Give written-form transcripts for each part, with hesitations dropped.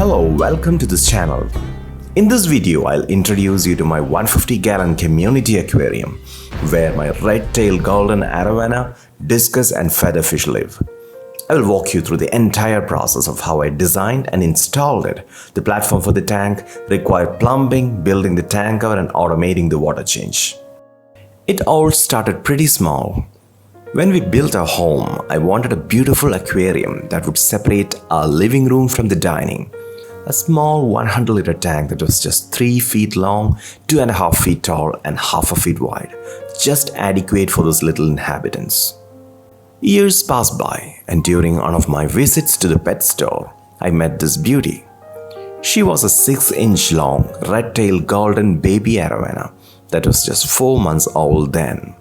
Hello, welcome to this channel. In this video, I'll introduce you to my 150-gallon community aquarium where my red-tailed golden arowana, discus and featherfish live. I will walk you through the entire process of how I designed and installed it. The platform for the tank required plumbing, building the tank cover and automating the water change. It all started pretty small. When we built our home, I wanted a beautiful aquarium that would separate our living room from the dining. A small 100-liter tank that was just 3 feet long, 2.5 feet tall and half a feet wide. Just adequate for those little inhabitants. Years passed by and during one of my visits to the pet store, I met this beauty. She was a 6-inch long red-tailed golden baby arowana that was just 4 months old then.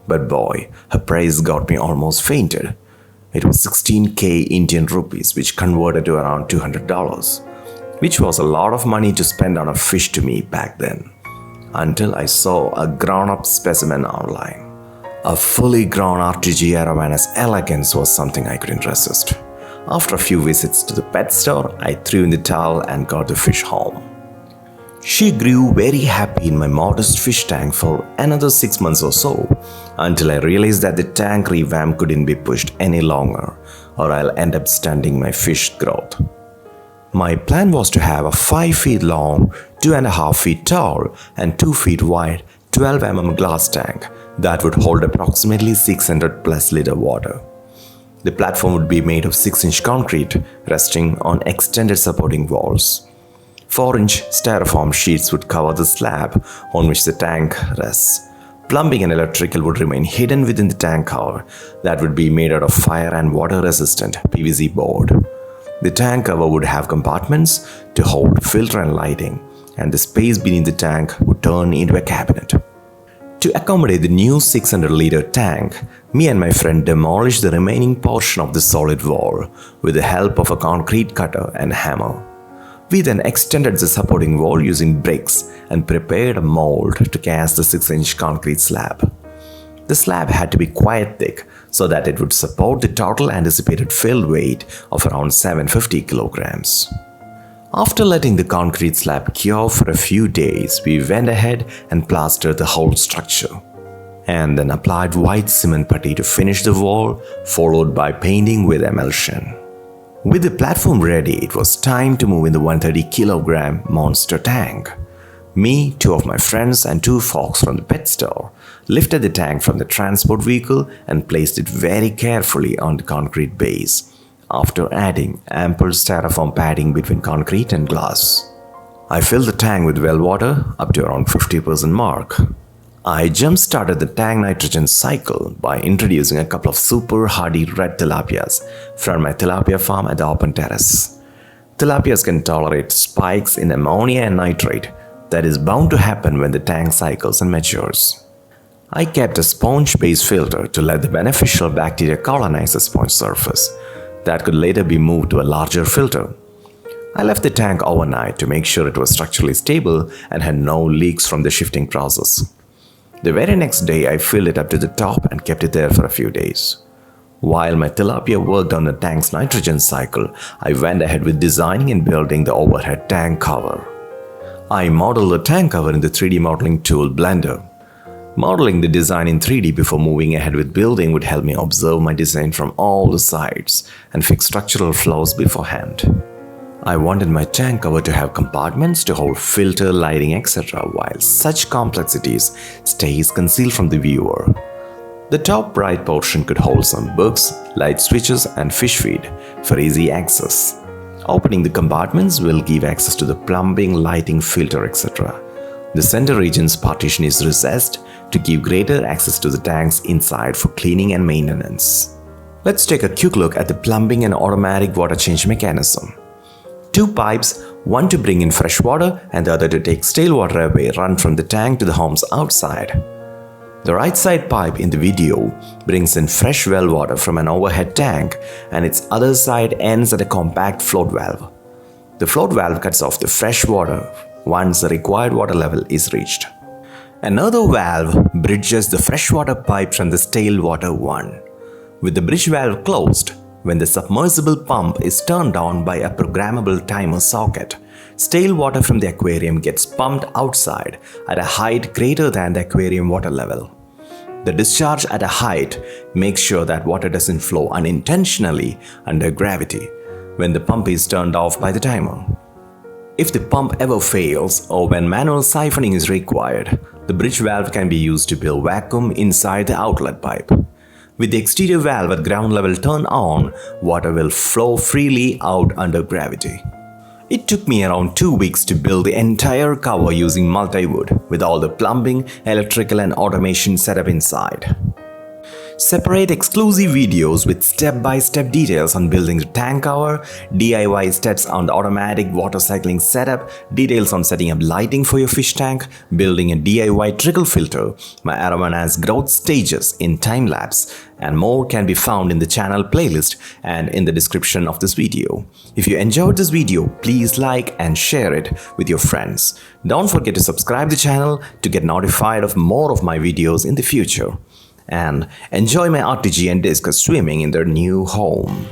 But boy, her price got me almost fainted. It was 16k Indian rupees, which converted to around $200, which was a lot of money to spend on a fish to me back then. Until I saw a grown-up specimen online. A fully grown RTG arowanas elegans was something I couldn't resist. After a few visits to the pet store, I threw in the towel and got the fish home. She grew very happy in my modest fish tank for another 6 months or so, until I realized that the tank revamp couldn't be pushed any longer, or I'll end up stunting my fish growth. My plan was to have a 5 feet long, 2.5 feet tall, and 2 feet wide 12 mm glass tank that would hold approximately 600 plus liter water. The platform would be made of 6-inch concrete, resting on extended supporting walls. 4-inch styrofoam sheets would cover the slab on which the tank rests. Plumbing and electrical would remain hidden within the tank cover that would be made out of fire and water resistant PVC board. The tank cover would have compartments to hold filter and lighting, and the space beneath the tank would turn into a cabinet. To accommodate the new 600-liter tank, me and my friend demolished the remaining portion of the solid wall with the help of a concrete cutter and hammer. We then extended the supporting wall using bricks and prepared a mold to cast the 6-inch concrete slab. The slab had to be quite thick so that it would support the total anticipated fill weight of around 750 kilograms. After letting the concrete slab cure for a few days, we went ahead and plastered the whole structure, and then applied white cement putty to finish the wall, followed by painting with emulsion. With the platform ready, it was time to move in the 130-kilogram monster tank. Me, 2 of my friends and 2 folks from the pet store lifted the tank from the transport vehicle and placed it very carefully on the concrete base, after adding ample styrofoam padding between concrete and glass. I filled the tank with well water up to around 50% mark. I jump-started the tank nitrogen cycle by introducing a couple of super hardy red tilapias from my tilapia farm at the open terrace. Tilapias can tolerate spikes in ammonia and nitrate that is bound to happen when the tank cycles and matures. I kept a sponge-based filter to let the beneficial bacteria colonize the sponge surface that could later be moved to a larger filter. I left the tank overnight to make sure it was structurally stable and had no leaks from the shifting process. The very next day, I filled it up to the top and kept it there for a few days. While my tilapia worked on the tank's nitrogen cycle, I went ahead with designing and building the overhead tank cover. I modeled the tank cover in the 3D modeling tool Blender. Modeling the design in 3D before moving ahead with building would help me observe my design from all the sides and fix structural flaws beforehand. I wanted my tank cover to have compartments to hold filter, lighting, etc. while such complexities stays concealed from the viewer. The top right portion could hold some books, light switches and fish feed for easy access. Opening the compartments will give access to the plumbing, lighting, filter, etc. The center region's partition is recessed to give greater access to the tanks inside for cleaning and maintenance. Let's take a quick look at the plumbing and automatic water change mechanism. 2 pipes, one to bring in fresh water and the other to take stale water away, run from the tank to the home's outside. The right side pipe in the video brings in fresh well water from an overhead tank, and its other side ends at a compact float valve. The float valve cuts off the fresh water once the required water level is reached. Another valve bridges the freshwater pipe from the stale water one. With the bridge valve closed, When the submersible pump is turned on by a programmable timer socket, stale water from the aquarium gets pumped outside at a height greater than the aquarium water level. The discharge at a height makes sure that water doesn't flow unintentionally under gravity when the pump is turned off by the timer. If the pump ever fails or when manual siphoning is required, the bridge valve can be used to build vacuum inside the outlet pipe. With the exterior valve at ground level turned on, water will flow freely out under gravity. It took me around 2 weeks to build the entire cover using multi-wood, with all the plumbing, electrical and automation set up inside. Separate exclusive videos with step-by-step details on building the tank cover, DIY steps on the automatic water cycling setup, details on setting up lighting for your fish tank, building a DIY trickle filter, my arowanas growth stages in time-lapse, and more can be found in the channel playlist and in the description of this video. If you enjoyed this video, please like and share it with your friends. Don't forget to subscribe to the channel to get notified of more of my videos in the future. And enjoy my RTG and discus swimming in their new home.